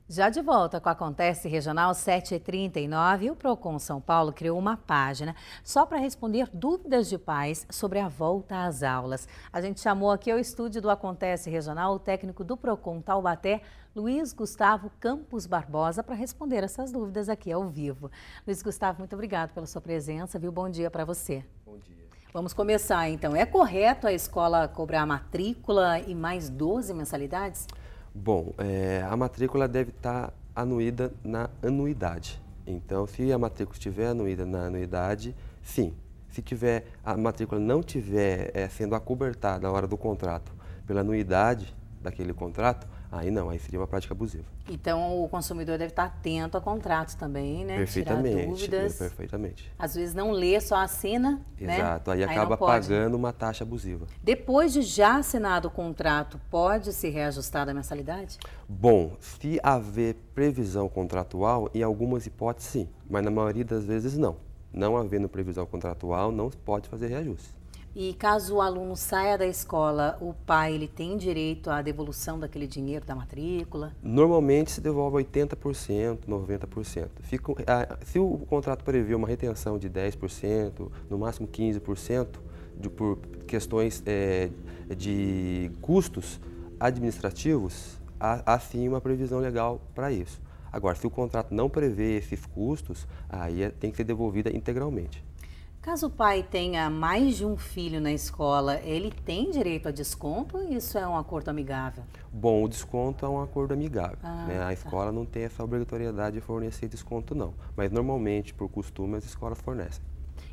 Já de volta com a Acontece Regional 7h39, o Procon São Paulo criou uma página só para responder dúvidas de pais sobre a volta às aulas. A gente chamou aqui ao estúdio do Acontece Regional o técnico do Procon Taubaté, Luiz Gustavo Campos Barbosa, para responder essas dúvidas aqui ao vivo. Luiz Gustavo, muito obrigado pela sua presença, viu? Bom dia para você. Bom dia. Vamos começar então. É correto a escola cobrar a matrícula e mais 12 mensalidades? Bom, a matrícula deve estar anuída na anuidade. Então, se a matrícula estiver anuída na anuidade, sim. Se a matrícula não estiver sendo acobertada na hora do contrato pela anuidade daquele contrato, aí não, aí seria uma prática abusiva. Então, o consumidor deve estar atento a contratos também, né? Perfeitamente, tirar dúvidas. perfeitamente. Às vezes não lê, só assina, Exato, né? aí acaba pagando uma taxa abusiva. Depois de já assinado o contrato, pode se reajustar a mensalidade? Bom, se haver previsão contratual, em algumas hipóteses sim, mas na maioria das vezes não. Não havendo previsão contratual, não pode fazer reajuste. E caso o aluno saia da escola, o pai ele tem direito à devolução daquele dinheiro da matrícula? Normalmente se devolve 80%, 90%. Se o contrato prevê uma retenção de 10%, no máximo 15%, por questões de custos administrativos, há sim uma previsão legal para isso. Agora, se o contrato não prevê esses custos, aí tem que ser devolvida integralmente. Caso o pai tenha mais de um filho na escola, ele tem direito a desconto ou isso é um acordo amigável? Bom, o desconto é um acordo amigável, né? A Tá. escola não tem essa obrigatoriedade de fornecer desconto, não. Mas normalmente, por costume, as escolas fornecem.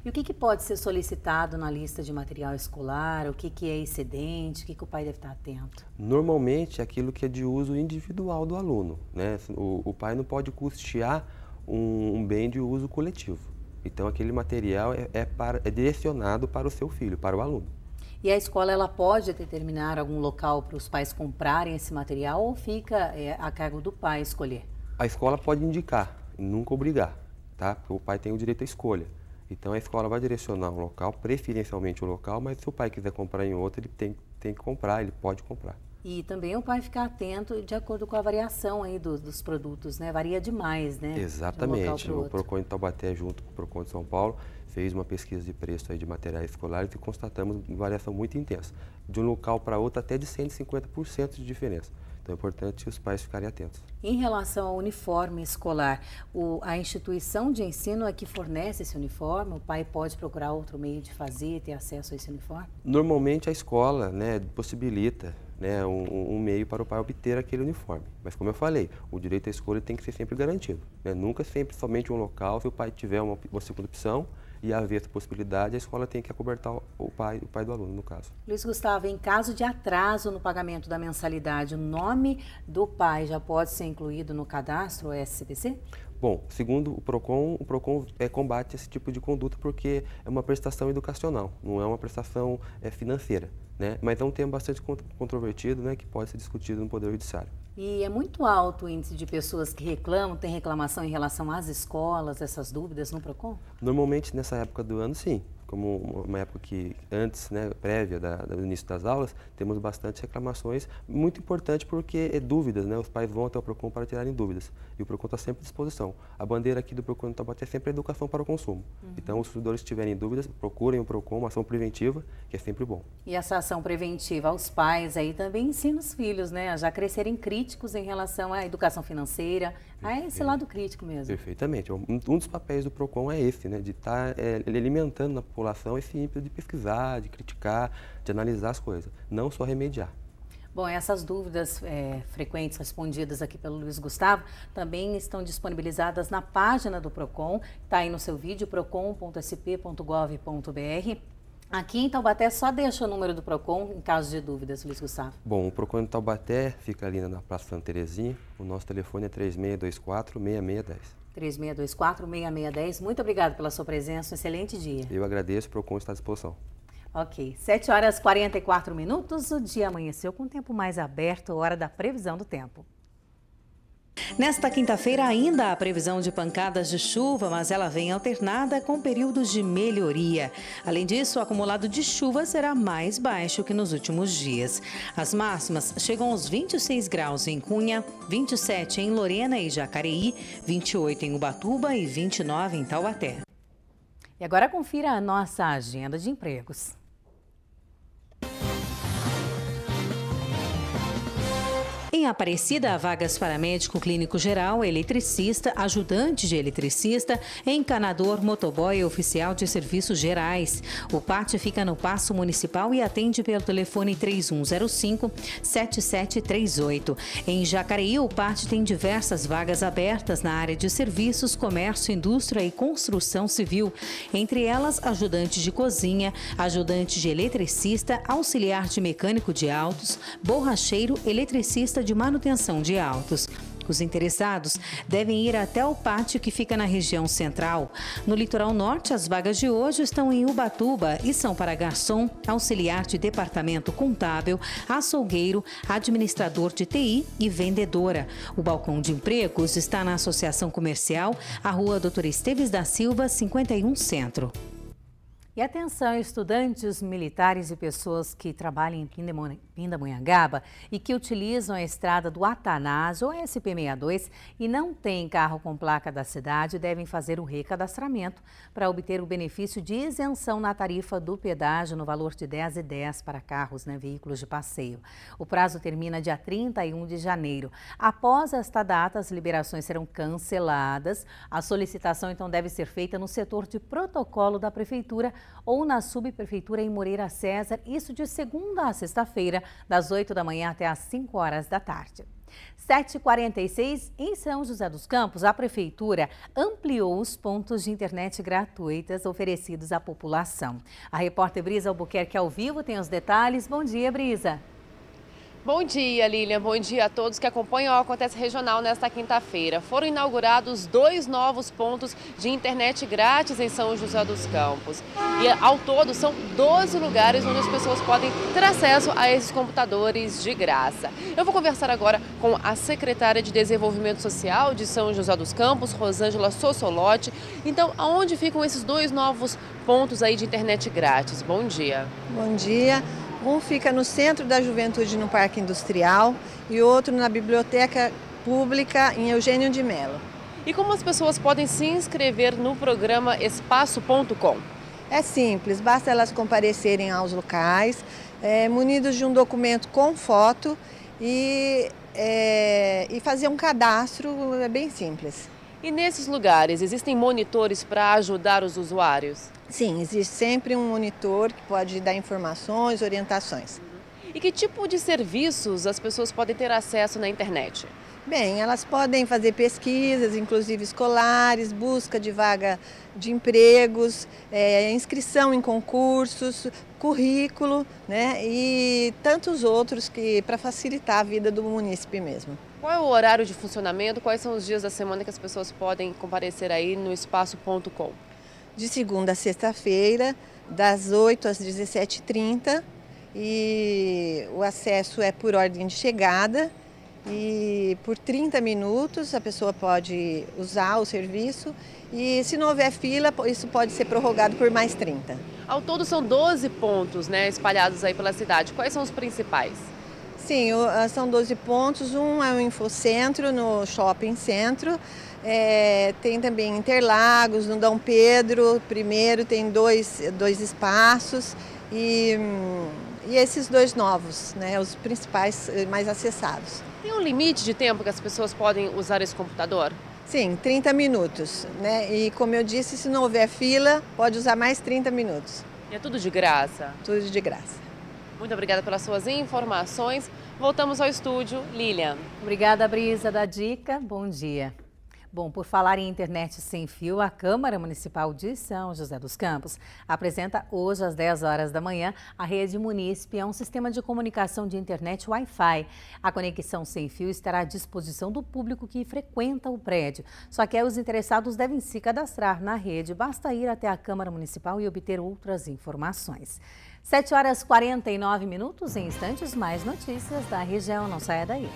E o que pode ser solicitado na lista de material escolar? O que é excedente? O que o pai deve estar atento? Normalmente, é aquilo que é de uso individual do aluno, né? O pai não pode custear um bem de uso coletivo. Então, aquele material é direcionado para o seu filho, para o aluno. E a escola ela pode determinar algum local para os pais comprarem esse material ou fica a cargo do pai escolher? A escola pode indicar, nunca obrigar, tá? Porque o pai tem o direito à escolha. Então, a escola vai direcionar um local, preferencialmente o local, mas se o pai quiser comprar em outro, ele tem que comprar, ele pode comprar. E também o pai ficar atento de acordo com a variação aí dos produtos, né? Varia demais, né? Exatamente. De um local O Procon de Taubaté, junto com o Procon de São Paulo, fez uma pesquisa de preço aí de materiais escolares e constatamos variação muito intensa. De um local para outro, até de 150% de diferença. Então é importante os pais ficarem atentos. Em relação ao uniforme escolar, a instituição de ensino é que fornece esse uniforme? O pai pode procurar outro meio de fazer, ter acesso a esse uniforme? Normalmente a escola, né, possibilita, né, um meio para o pai obter aquele uniforme. Mas como eu falei, o direito à escolha tem que ser sempre garantido, né? Nunca sempre somente um local. Se o pai tiver uma segunda opção e haver essa possibilidade, a escola tem que acobertar o pai do aluno, no caso. Luiz Gustavo, em caso de atraso no pagamento da mensalidade, o nome do pai já pode ser incluído no cadastro SPC? Bom, segundo o Procon combate esse tipo de conduta porque é uma prestação educacional, não é uma prestação financeira, né? Mas é um tema bastante controvertido, né, que pode ser discutido no Poder Judiciário. E é muito alto o índice de pessoas que reclamam, tem reclamação em relação às escolas, essas dúvidas no Procon? Normalmente nessa época do ano, sim. Como uma época que antes, né, prévia do início das aulas, temos bastante reclamações. Muito importante porque é dúvidas, né? Os pais vão até o Procon para tirarem dúvidas. E o Procon está sempre à disposição. A bandeira aqui do Procon de Taubaté é sempre a educação para o consumo. Então, os consumidores que tiverem dúvidas, procurem o Procon, uma ação preventiva, que é sempre bom. E essa ação preventiva aos pais aí também ensina os filhos, né, a já crescerem críticos em relação à educação financeira, a esse lado crítico mesmo. Perfeitamente. Um dos papéis do Procon é esse, né, de estar alimentando na população esse ímpeto de pesquisar, de criticar, de analisar as coisas, não só remediar. Bom, essas dúvidas frequentes respondidas aqui pelo Luiz Gustavo também estão disponibilizadas na página do Procon, está aí no seu vídeo, procon.sp.gov.br. Aqui em Taubaté, só deixa o número do Procon em caso de dúvidas, Luiz Gustavo. Bom, o Procon de Taubaté fica ali na Praça Santa Terezinha, o nosso telefone é 3624-6610. 3624-6610. Muito obrigada pela sua presença, um excelente dia. Eu agradeço, o Procon está à disposição. Ok, 7h44, o dia amanheceu com o tempo mais aberto, hora da previsão do tempo. Nesta quinta-feira ainda há previsão de pancadas de chuva, mas ela vem alternada com períodos de melhoria. Além disso, o acumulado de chuva será mais baixo que nos últimos dias. As máximas chegam aos 26 graus em Cunha, 27 em Lorena e Jacareí, 28 em Ubatuba e 29 em Taubaté. E agora confira a nossa agenda de empregos. Em Aparecida, há vagas para médico clínico geral, eletricista, ajudante de eletricista, encanador, motoboy e oficial de serviços gerais. O PAT fica no Paço Municipal e atende pelo telefone 3105-7738. Em Jacareí, o PAT tem diversas vagas abertas na área de serviços, comércio, indústria e construção civil. Entre elas, ajudante de cozinha, ajudante de eletricista, auxiliar de mecânico de autos, borracheiro, eletricista de manutenção de autos. Os interessados devem ir até o pátio que fica na região central. No litoral norte, as vagas de hoje estão em Ubatuba e são para garçom, auxiliar de departamento contábil, açougueiro, administrador de TI e vendedora. O balcão de empregos está na Associação Comercial, a Rua Doutor Esteves da Silva, 51 Centro. E atenção, estudantes militares e pessoas que trabalham em Pindamonhangaba e que utilizam a estrada do Atanásio, ou SP62, e não têm carro com placa da cidade, devem fazer o recadastramento para obter o benefício de isenção na tarifa do pedágio no valor de R$ 10,10 para carros, veículos de passeio. O prazo termina dia 31 de janeiro. Após esta data, as liberações serão canceladas. A solicitação, então, deve ser feita no setor de protocolo da Prefeitura ou na subprefeitura em Moreira César, isso de segunda a sexta-feira, das 8 da manhã até às 5 horas da tarde. 7h46, em São José dos Campos, a Prefeitura ampliou os pontos de internet gratuitas oferecidos à população. A repórter Brisa Albuquerque ao vivo tem os detalhes. Bom dia, Brisa. Bom dia, Lilian. Bom dia a todos que acompanham o Acontece Regional nesta quinta-feira. Foram inaugurados 2 novos pontos de internet grátis em São José dos Campos. E ao todo são 12 lugares onde as pessoas podem ter acesso a esses computadores de graça. Eu vou conversar agora com a secretária de Desenvolvimento Social de São José dos Campos, Rosângela Sossolotti. Então, aonde ficam esses 2 novos pontos aí de internet grátis? Bom dia. Bom dia. Um fica no Centro da Juventude, no Parque Industrial, e outro na Biblioteca Pública, em Eugênio de Mello. E como as pessoas podem se inscrever no programa Espaço.com? É simples, basta elas comparecerem aos locais, munidos de um documento com foto e fazer um cadastro, é bem simples. E nesses lugares, existem monitores para ajudar os usuários? Sim, existe sempre um monitor que pode dar informações, orientações. E que tipo de serviços as pessoas podem ter acesso na internet? Bem, elas podem fazer pesquisas, inclusive escolares, busca de vaga de empregos, inscrição em concursos, currículo, e tantos outros para facilitar a vida do munícipe mesmo. Qual é o horário de funcionamento? Quais são os dias da semana que as pessoas podem comparecer aí no Espaço.com? De segunda a sexta-feira, das 8 às 17h30, e o acesso é por ordem de chegada. E por 30 minutos a pessoa pode usar o serviço e se não houver fila, isso pode ser prorrogado por mais 30. Ao todo são 12 pontos, espalhados aí pela cidade. Quais são os principais? Sim, são 12 pontos. Um é o Infocentro, no Shopping Centro. Tem também Interlagos, no Dom Pedro I, tem dois espaços. E esses 2 novos, os principais mais acessados. Tem um limite de tempo que as pessoas podem usar esse computador? Sim, 30 minutos. E como eu disse, se não houver fila, pode usar mais 30 minutos. E é tudo de graça? Tudo de graça. Muito obrigada pelas suas informações. Voltamos ao estúdio, Lilian. Obrigada, Brisa, da dica. Bom dia. Bom, por falar em internet sem fio, a Câmara Municipal de São José dos Campos apresenta hoje às 10 horas da manhã a Rede Munícipe, é um sistema de comunicação de internet Wi-Fi. A conexão sem fio estará à disposição do público que frequenta o prédio. Só que aí os interessados devem se cadastrar na rede. Basta ir até a Câmara Municipal e obter outras informações. 7h49, em instantes, mais notícias da região. Não saia daí.